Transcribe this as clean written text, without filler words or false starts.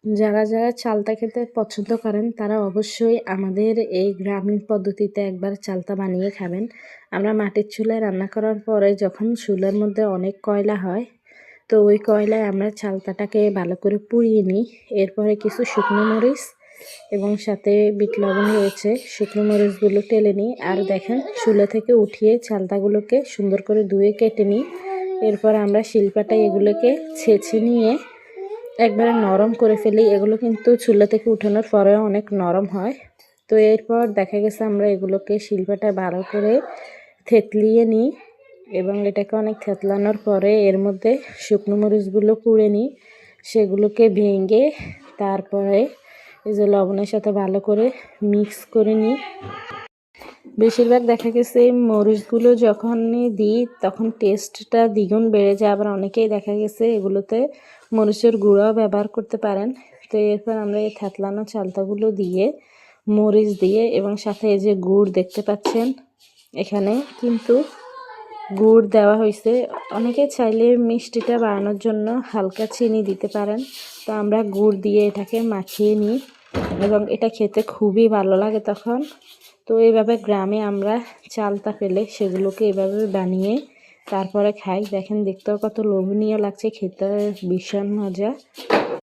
যারা যারা চালতা খেতে পছন্দ করেন তারা অবশ্যই আমাদের এই গ্রামীণ পদ্ধতিতে একবার চালতা বানিয়ে খাবেন। আমরা মাটির চুলায় রান্না করার পরে যখন চুলার মধ্যে অনেক কয়লা হয়, তো ওই কয়লায় আমরা চালতাটাকে ভালো করে পুড়িয়ে নিই। এরপরে কিছু শুকনো মরিচ এবং সাথে বিট লবণ রয়েছে, শুকনো মরিচগুলো টেলে নিই। আর দেখেন, চুলা থেকে উঠিয়ে চালতাগুলোকে সুন্দর করে ধুয়ে কেটে নিই। এরপর আমরা শিলপাটায় এগুলোকে ছেঁচে নিয়ে একবারে নরম করে ফেলি। এগুলো কিন্তু চুলা থেকে উঠানোর পরেও অনেক নরম হয়। তো এরপর দেখা গেছে আমরা এগুলোকে শিলপাটায় ভালো করে থেতলিয়ে নিই এবং এটাকে অনেক থেতলানোর পরে এর মধ্যে শুকনো মরিচগুলো কুড়ে নিই, সেগুলোকে ভেঙে তারপরে এই যে লবণের সাথে ভালো করে মিক্স করে নিই। বেশিরভাগ দেখা গেছে এই মরিচগুলো যখনই দিই তখন টেস্টটা দ্বিগুণ বেড়ে যায়। আবার অনেকেই দেখা গেছে এগুলোতে মরিচের গুঁড়াও ব্যবহার করতে পারেন। তো এরপর আমরা এই থেতলানো চালতাগুলো দিয়ে, মরিচ দিয়ে এবং সাথে এই যে গুড় দেখতে পাচ্ছেন, এখানে কিন্তু গুড় দেওয়া হয়েছে। অনেকে চাইলে মিষ্টিটা বাড়ানোর জন্য হালকা চিনি দিতে পারেন। তো আমরা গুড় দিয়ে এটাকে মাখিয়ে নিই এবং এটা খেতে খুবই ভালো লাগে তখন। তো এইভাবে গ্রামে আমরা চালতা পেলে সেগুলোকে এভাবে বানিয়ে তারপরে খাই। দেখেন, দেখতেও কত লোভনীয় লাগছে, খেতে ভীষণ মজা।